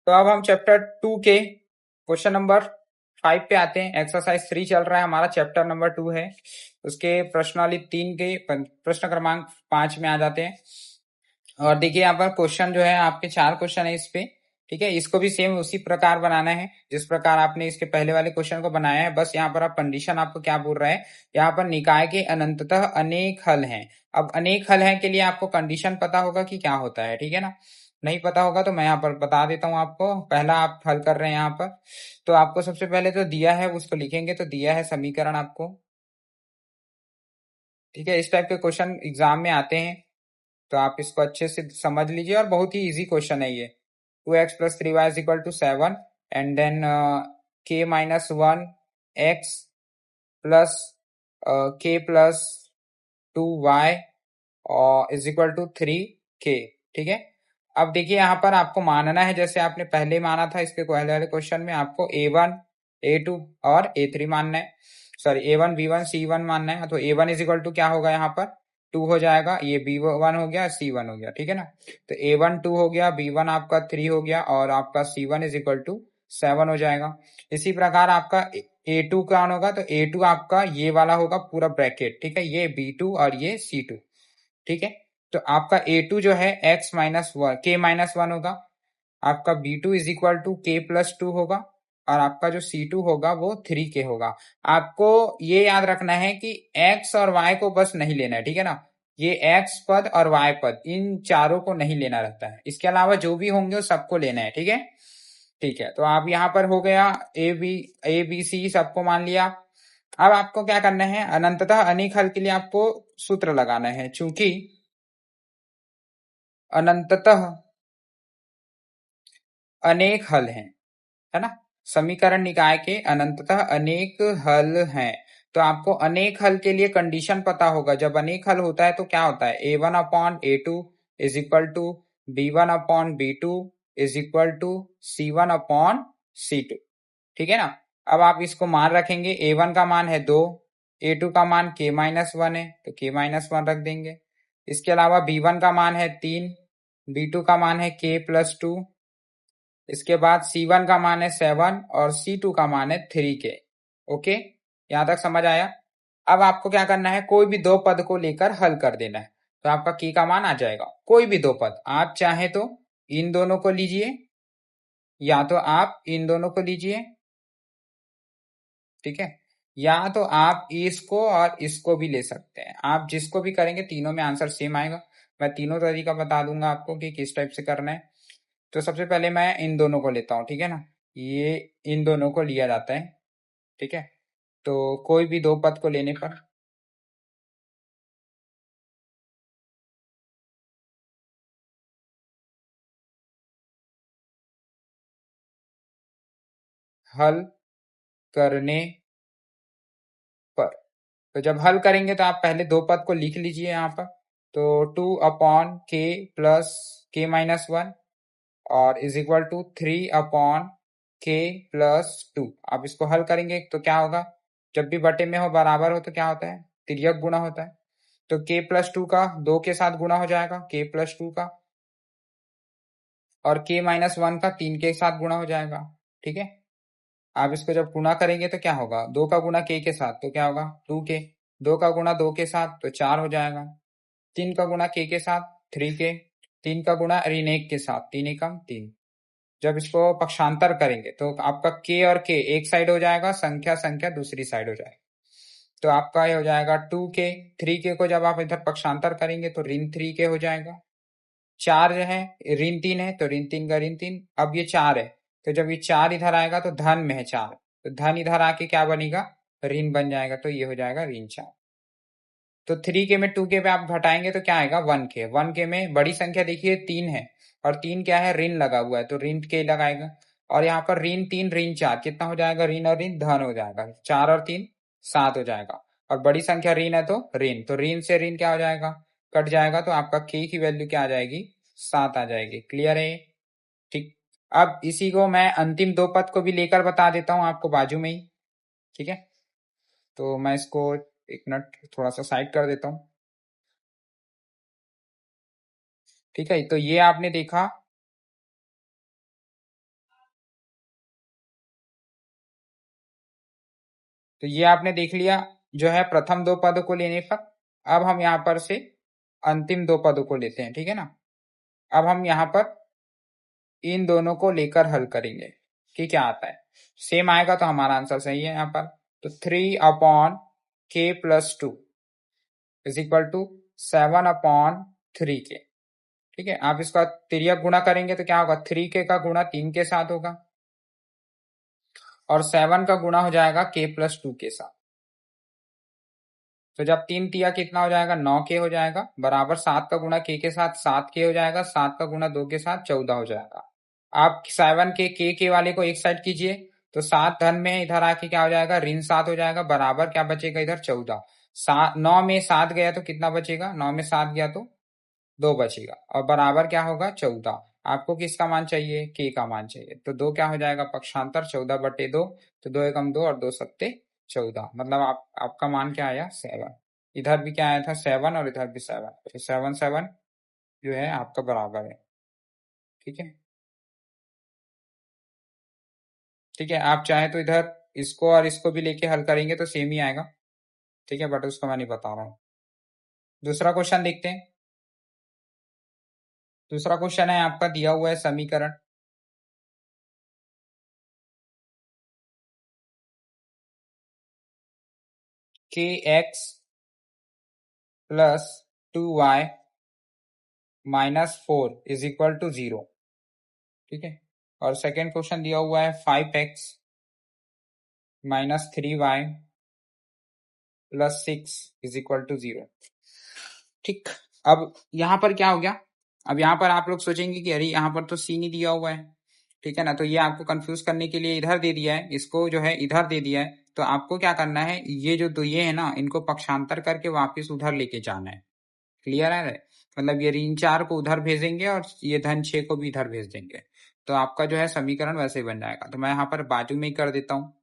तो अब हम चैप्टर 2 के क्वेश्चन नंबर 5 पे आते हैं। एक्सरसाइज 3 चल रहा है हमारा, चैप्टर नंबर 2 है। उसके प्रश्नावली 3 के प्रश्न क्रमांक 5 में आ जाते हैं। और देखिए यहाँ पर क्वेश्चन जो है आपके 4 क्वेश्चन है इस पे। ठीक है, इसको भी सेम उसी प्रकार बनाना है जिस प्रकार आपने इसके पहले वाले क्वेश्चन को बनाया है। बस यहाँ पर आप कंडीशन आपको क्या बोल रहा है, यहाँ पर निकाय के अनंततः अनेक हल हैं। अब अनेक हल हैं के लिए आपको कंडीशन पता होगा कि क्या होता है, ठीक है ना। नहीं पता होगा तो मैं यहाँ पर बता देता हूँ आपको। पहला आप हल कर रहे हैं यहाँ पर, तो आपको सबसे पहले जो दिया है उसको लिखेंगे। तो दिया है समीकरण आपको, ठीक है। इस टाइप के क्वेश्चन एग्जाम में आते हैं, तो आप इसको अच्छे से समझ लीजिए। और बहुत ही इजी क्वेश्चन है ये। 2x + 3y = 7 and then k-1x + k+2y = 3k, ठीक है। अब देखिए यहाँ पर आपको मानना है जैसे आपने पहले माना था इसके पहले वाले क्वेश्चन में, आपको a1 a2 और a3 मानना है। सॉरी, a1 b1 c1 मानना है। तो a1 क्या होगा, यहाँ पर 2 हो जाएगा, ये b1 हो गया, c1 हो गया, ठीक है ना। तो a1 2 हो गया, b1 आपका 3 हो गया और आपका c1 = 7 हो जाएगा। इसी प्रकार आपका a2 कौन होगा, तो a2 आपका ये वाला होगा पूरा ब्रैकेट, ठीक है। ये b2 और ये c2, ठीक है। तो आपका a2 जो है k-1 होगा, आपका b2 = k+2 होगा और आपका जो c2 होगा वो 3k होगा। आपको ये याद रखना है कि x और y को बस नहीं लेना है, ठीक है ना। ये x पद और y पद इन चारों को नहीं लेना रहता है, इसके अलावा जो भी होंगे वो सबको लेना है, ठीक है। ठीक है, तो आप यहाँ पर हो गया a b c सबको मान लिया। अब आपको क्या करना है, अनंततः अनेक हल के लिए आपको सूत्र लगाना है। चूंकि अनंततः अनेक हल हैं, है ना। समीकरण निकाय के अनंततः अनेक हल हैं, तो आपको अनेक हल के लिए कंडीशन पता होगा। जब अनेक हल होता है तो क्या होता है, a1/a2 = b1/b2 = c1/c2, ठीक है ना। अब आप इसको मान रखेंगे, a1 का मान है 2, a2 का मान k-1 है तो k-1 रख देंगे। इसके अलावा b1 का मान है 3, b2 का मान है k+2, इसके बाद C1 का मान है 7 और C2 का मान है 3k। ओके, यहां तक समझ आया। अब आपको क्या करना है, कोई भी दो पद को लेकर हल कर देना है। तो आपका k का मान आ जाएगा, कोई भी दो पद आप चाहे तो इन दोनों को लीजिए या तो आप इन दोनों को लीजिए, ठीक है। या तो आप इसको और इसको भी ले सकते हैं। आप जिसको भी करेंगे तीनों में आंसर सेम आएगा। मैं तीनों तरीका बता दूंगा आपको कि किस टाइप से करना है। तो सबसे पहले मैं इन दोनों को लेता हूँ, ठीक है ना। ये इन दोनों को लिया जाता है, ठीक है। तो कोई भी दो पद को लेने पर हल करने पर, तो जब हल करेंगे तो आप पहले दो पद को लिख लीजिए यहाँ पर। तो 2/k+k-1 और = 3/k+2। आप इसको हल करेंगे तो क्या होगा, जब भी बटे में हो बराबर हो तो क्या होता है, तिर्यक गुणा होता है। तो k+2 का 2 के साथ गुणा हो जाएगा, k+2 का, और k-1 का 3 के साथ गुणा हो जाएगा, ठीक है। आप इसको जब गुणा करेंगे तो क्या होगा, 2 का गुणा k के साथ तो क्या होगा 2k, 2 का गुणा 2 के साथ तो 4 हो जाएगा, 3 का गुणा k के साथ 3k, 3 का गुणा ऋण 1 के साथ 3 एकम 3। जब इसको पक्षांतर करेंगे तो आपका k और k एक साइड हो जाएगा, संख्या संख्या दूसरी साइड हो जाएगी। तो आपका ये हो जाएगा 2k, 3k को जब आप इधर पक्षांतर करेंगे तो ऋण 3k हो जाएगा। 4 जो है ऋण 3 है तो ऋण 3 का ऋण 3। अब ये 4 है, तो जब ये 4 इधर आएगा तो धन में है 4, तो धन इधर आके क्या बनेगा, ऋण बन जाएगा, तो ये हो जाएगा ऋण 4। तो 3k में 2k पे आप घटाएंगे तो क्या आएगा 1k। 1k में बड़ी संख्या देखिए 3 है और 3 क्या है, ऋण लगा हुआ है तो ऋण k लगाएगा। और यहाँ पर ऋण 3 ऋण 4 कितना हो जाएगा, ऋण और ऋण धन हो जाएगा, 4 और 3 7 हो जाएगा। और बड़ी संख्या ऋण है तो ऋण, तो ऋण से ऋण क्या हो जाएगा, कट जाएगा, तो आपका k की वैल्यू क्या आ जाएगी, 7 आ जाएगी। क्लियर है, ठीक। अब इसी को मैं अंतिम दो पद को भी लेकर बता देता हूँ आपको बाजू में ही, ठीक है। तो मैं इसको एक मिनट थोड़ा सा साइड कर देता हूँ, ठीक है। तो ये आपने देखा तो ये आपने देख लिया जो है प्रथम दो पदों को लेने पर। अब हम यहाँ पर से अंतिम दो पदों को लेते हैं, ठीक है ना। अब हम यहाँ पर इन दोनों को लेकर हल करेंगे कि क्या आता है। सेम आएगा तो हमारा आंसर सही है यहाँ पर। तो 3/k+2 is equal to 7/3k। ठीक है, आप इसका तिर्यक गुणा करेंगे तो क्या होगा, 3k का गुणा 3 के साथ होगा और 7 का गुणा हो जाएगा k+2 के साथ। तो जब 3 तिया कितना हो जाएगा, 9k हो जाएगा, बराबर 7 का गुणा k के साथ 7k हो जाएगा, 7 का गुणा 2 के साथ 14 हो जाएगा। आप 7 के वाले को एक साइड कीजिए तो 7 धन में इधर आके क्या हो जाएगा, ऋण 7 हो जाएगा, बराबर क्या बचेगा इधर 14। 9 में 7 गया तो कितना बचेगा, 9 में 7 गया तो 2 बचेगा और बराबर क्या होगा 14। आपको किसका मान चाहिए, के का मान चाहिए। तो 2 क्या हो जाएगा पक्षांतर 14/2। तो 2 एकम 2 और 2 सत्ते 14, मतलब आपका मान क्या आया 7। इधर भी क्या आया था 7 और इधर भी 7, तो 7 7 जो है आपका बराबर है। ठीक है, ठीक है, आप चाहे तो इधर इसको और इसको भी लेके हल करेंगे तो सेम ही आएगा। ठीक है, बट उसको मैं नहीं बता रहा हूँ। दूसरा क्वेश्चन देखते हैं। दूसरा क्वेश्चन है आपका दिया हुआ है समीकरण kx + 2y - 4 is equal to 0। ठीक है, और सेकेंड क्वेश्चन दिया हुआ है 5x - 3y + 6 is equal to 0। ठीक, अब यहाँ पर क्या हो गया, अब यहाँ पर आप लोग सोचेंगे कि अरे यहाँ पर तो सी नहीं दिया हुआ है। ठीक है ना, तो ये आपको कंफ्यूज करने के लिए इधर दे दिया है, इसको जो है इधर दे दिया है। तो आपको क्या करना है, ये जो ये है ना, इनको पक्षांतर करके वापस उधर लेके जाना है। क्लियर है, मतलब ये ऋण 4 को उधर भेजेंगे और ये धन 6 को भी इधर भेज देंगे, तो आपका जो है समीकरण वैसे ही बन जाएगा। तो मैं यहाँ पर बाजू में ही कर देता हूँ।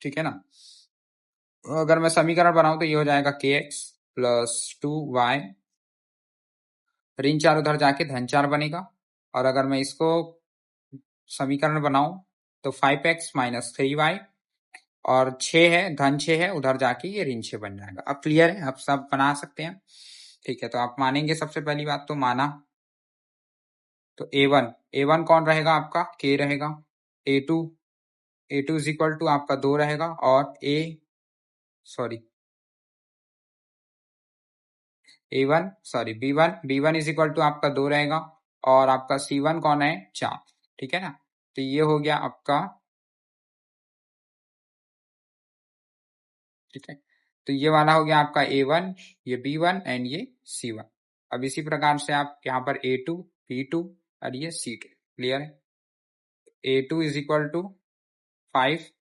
ठीक है ना, अगर मैं समीकरण बनाऊं तो ये हो जाएगा kx + 2y, ऋण 4 उधर जाके धन 4 बनेगा। और अगर मैं इसको समीकरण बनाऊं तो 5x - 3y और 6 है, धन 6 है, उधर जाके ये ऋण 6 बन जाएगा। अब क्लियर है, आप सब बना सकते हैं। ठीक है, तो आप मानेंगे सबसे पहली बात तो माना। तो a1 कौन रहेगा आपका, k रहेगा। a2 इज इक्वल टू आपका 2 रहेगा और b1 इज इक्वल टू आपका 2 रहेगा और आपका c1 कौन है 4। ठीक है ना, तो ये हो गया आपका। ठीक है, तो ये वाला हो गया आपका a1, ये b1 एंड ये c1। अब इसी प्रकार से आप यहाँ पर a2 b2 और ये c2। क्लियर है, a2 is equal to 5,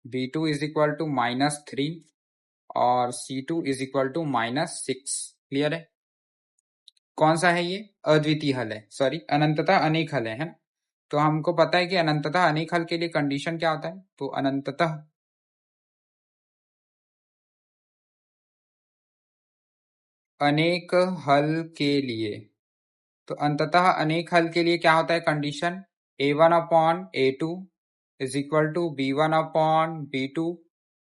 b2 is equal to -3 और c2 is equal to -6। Clear है, कौन सा है ये, अद्वितीय हल है, सॉरी अनंततः अनेक हल है ना। तो हमको पता है कि अनंततः अनेक हल के लिए कंडीशन क्या होता है, तो अनंततः अनेक हल के लिए, तो अंततः अनेक हल के लिए क्या होता है condition, a1/a2 is equal to b1/b2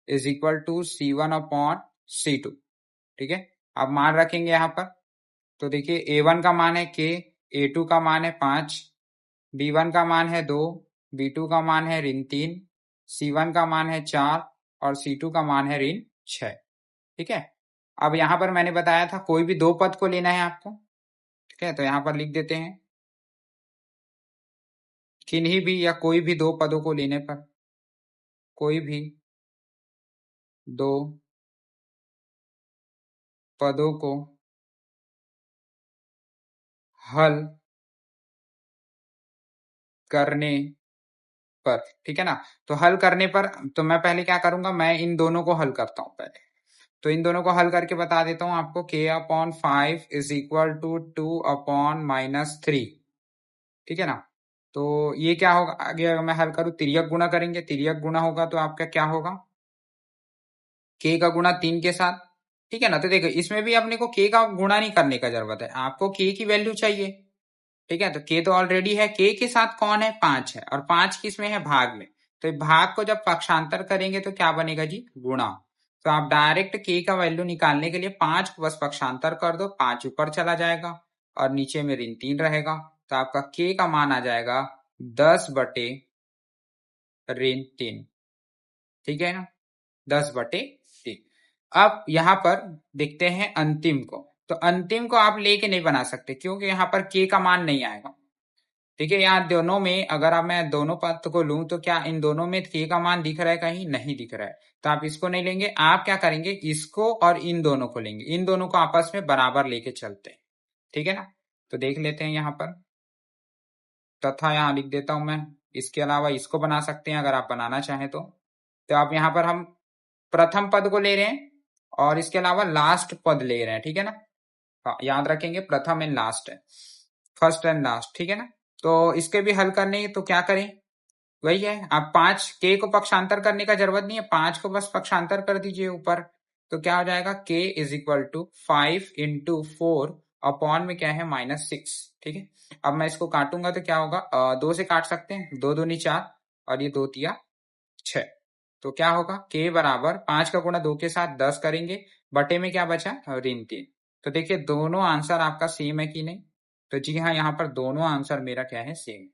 is equal to c1/c2। ठीक है, अब मान रखेंगे यहाँ पर। तो देखिए a1 का मान है k, a2 का मान है 5, b1 का मान है 2, b2 का मान है ऋण 3, c1 का मान है 4 और c2 का मान है ऋण 6। ठीक है, अब यहाँ पर मैंने बताया था कोई भी दो पद को लेना है आपको। ठीक है, तो यहाँ पर लिख देते हैं किन्हीं भी या कोई भी दो पदों को लेने पर, कोई भी दो पदों को हल करने पर। ठीक है ना, तो हल करने पर तो मैं पहले क्या करूंगा, मैं इन दोनों को हल करता हूं पहले। तो इन दोनों को हल करके बता देता हूं आपको, k/5 इज इक्वल टू 2/-3। ठीक है ना, तो ये क्या होगा आगे, अगर मैं हल करूं तिर्यक गुणा करेंगे, तिर्यक गुणा होगा तो आपका क्या होगा, k का गुणा 3 के साथ। ठीक है ना, तो देखो इसमें भी अपने को k का गुणा नहीं करने का जरूरत है, आपको k की वैल्यू चाहिए। ठीक है, तो k तो ऑलरेडी है, k के साथ कौन है 5 है और 5 किस में है भाग में, तो भाग को जब पक्षांतर करेंगे तो क्या बनेगा जी, गुणा। तो आप डायरेक्ट के का वैल्यू निकालने के लिए 5 को बस पक्षांतर कर दो, 5 ऊपर चला जाएगा और नीचे में ऋण 3 रहेगा। तो आपका के का मान आ जाएगा 10/3। ठीक है ना, 10/3। अब यहाँ पर देखते हैं अंतिम को। तो अंतिम को आप लेके नहीं बना सकते क्योंकि यहाँ पर के का मान नहीं आएगा। ठीक है, यहाँ दोनों में अगर आप मैं दोनों पद को लूं तो क्या इन दोनों में के का मान दिख रहा है, कहीं नहीं दिख रहा है। तो आप इसको नहीं लेंगे, आप क्या करेंगे, इसको और इन दोनों को लेंगे, इन दोनों को आपस में बराबर लेके चलते हैं। ठीक है ना, तो देख लेते हैं यहाँ पर, तथा यहाँ लिख देता हूं मैं। इसके अलावा इसको बना सकते हैं अगर आप बनाना चाहें तो आप यहाँ पर हम प्रथम पद को ले रहे हैं और इसके अलावा लास्ट पद ले रहे हैं। ठीक है ना, हाँ याद रखेंगे प्रथम एंड लास्ट है, फर्स्ट एंड लास्ट। ठीक है ना, तो इसके भी हल करने तो क्या करें, वही है, आप 5 के को पक्षांतर करने का जरूरत नहीं है, 5 को बस पक्षांतर कर दीजिए ऊपर। तो क्या हो जाएगा, k is equal to 5 × 4 upon में क्या है -6। ठीक है, अब मैं इसको काटूंगा तो क्या होगा, 2 से काट सकते हैं, 2 दूनी 4 और ये 2 तिया 6। तो क्या होगा, k बराबर 5 का गुणा 2 के साथ 10 करेंगे, बटे में क्या बचा, ऋण 3। तो देखिए दोनों आंसर आपका सेम है कि नहीं, तो जी हाँ, यहाँ पर दोनों आंसर मेरा क्या है, सेम।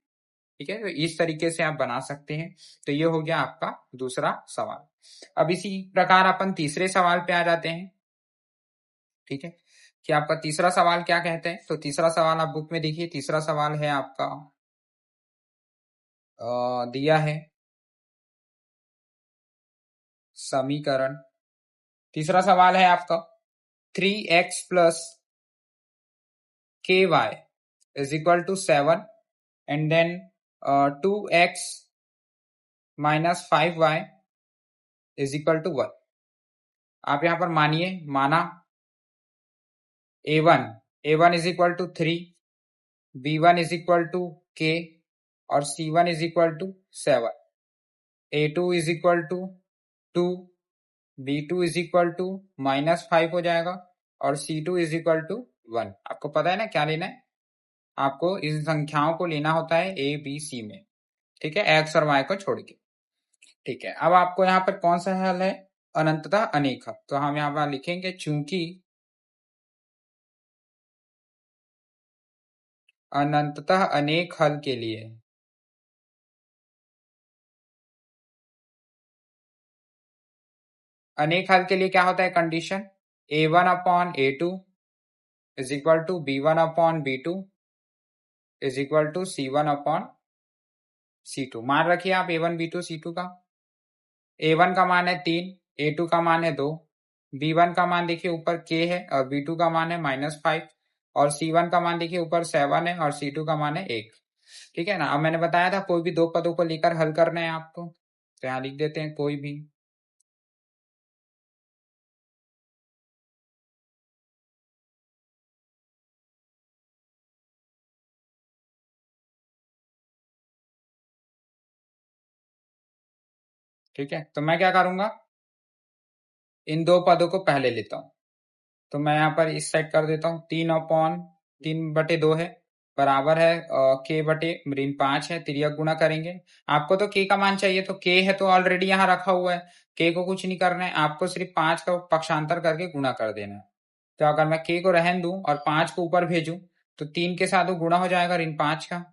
ठीक है, तो इस तरीके से आप बना सकते हैं। तो ये हो गया आपका दूसरा सवाल। अब इसी प्रकार अपन तीसरे सवाल पे आ जाते हैं। ठीक है, कि आपका तीसरा सवाल क्या कहते हैं। तो तीसरा सवाल आप बुक में देखिए, तीसरा सवाल है आपका दिया है समीकरण। तीसरा सवाल है आपका 3x + ky is equal to 7 and then 2x - 5y is equal to 1। आप यहां पर माना a1 is equal to 3, b1 is equal to k और c1 is equal to 7, a2 is equal to 2, b2 is equal to -5 हो जाएगा और c2 is equal to 1। आपको पता है ना क्या लेना है, आपको इन संख्याओं को लेना होता है a b c में। ठीक है, x और y को छोड़ के। ठीक है, अब आपको यहाँ पर कौन सा हल है, अनंततः अनेक। तो हम यहाँ पर लिखेंगे चूंकि अनंततः अनेक हल के लिए क्या होता है condition, a1/a2 is equal to b1/b2 is equal to c1/c2। मान रखिए आप a1 b2 c2 का। a1 का मान है 3, a2 का मान है 2, b1 का मान देखिए ऊपर k है और b2 का मान है -5 और c1 का मान देखिए ऊपर 7 है और c2 का मान है 1। ठीक है ना, अब मैंने बताया था कोई भी दो पदों को लेकर हल करना है आपको, तो यहाँ लिख देते हैं कोई भी। ठीक है, तो मैं क्या करूंगा, इन दो पदों को पहले लेता हूं। तो मैं यहाँ पर इस साइड कर देता हूँ, 3/3/2 है, बराबर है k/5 है, तिर्यक गुणा करेंगे। आपको तो k का मान चाहिए, तो k है तो ऑलरेडी यहाँ रखा हुआ है, k को कुछ नहीं करना है, आपको सिर्फ 5 का पक्षांतर करके गुणा कर देना है। तो अगर मैं k को रहन दूं और 5 को ऊपर भेजूं तो 3 के साथ वो गुणा हो जाएगा ऋण 5 का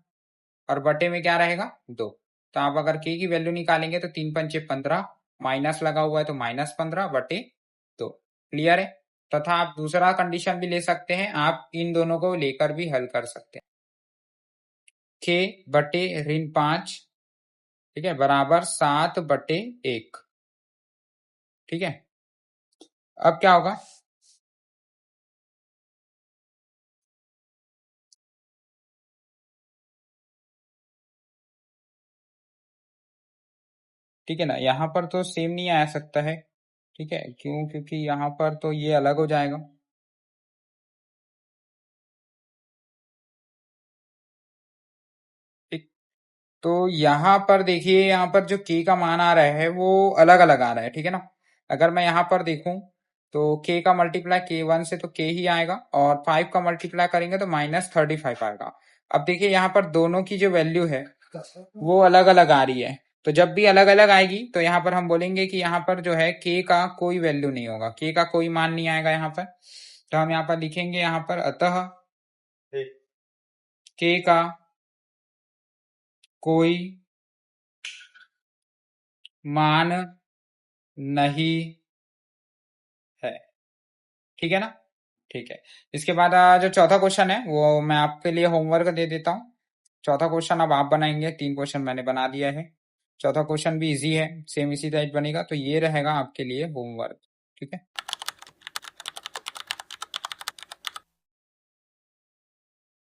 और बटे में क्या रहेगा 2। तो आप अगर k की वैल्यू निकालेंगे तो 3×5 = 15, माइनस लगा हुआ है तो -15/2। क्लियर है, तथा आप दूसरा कंडीशन भी ले सकते हैं, आप इन दोनों को लेकर भी हल कर सकते हैं। k/ऋण 5, ठीक है, बराबर 7/1। ठीक है, अब क्या होगा, ठीक है ना, यहाँ पर तो सेम नहीं आ सकता है। ठीक है, क्यों, क्योंकि यहाँ पर तो ये अलग हो जाएगा। ठीक, तो यहाँ पर देखिए, यहाँ पर जो k का मान आ रहा है वो अलग अलग आ रहा है। ठीक है ना, अगर मैं यहाँ पर देखूं तो k का मल्टीप्लाई k1 से तो k ही आएगा और 5 का मल्टीप्लाई करेंगे तो -35 आएगा। अब देखिए यहाँ पर दोनों की जो वैल्यू है वो अलग अलग आ रही है। तो जब भी अलग अलग आएगी तो यहाँ पर हम बोलेंगे कि यहाँ पर जो है k का कोई वैल्यू नहीं होगा, k का कोई मान नहीं आएगा यहाँ पर। तो हम यहाँ पर लिखेंगे यहाँ पर अतः k का कोई मान नहीं है। ठीक है ना? ठीक है। इसके बाद जो चौथा क्वेश्चन है वो मैं आपके लिए होमवर्क दे देता हूँ। चौथा क्वेश्चन अब आप बनाएंगे, 3 क्वेश्चन मैंने बना दिया है। चौथा क्वेश्चन भी इजी है, सेम इसी टाइप बनेगा, तो ये रहेगा आपके लिए होमवर्क। ठीक है।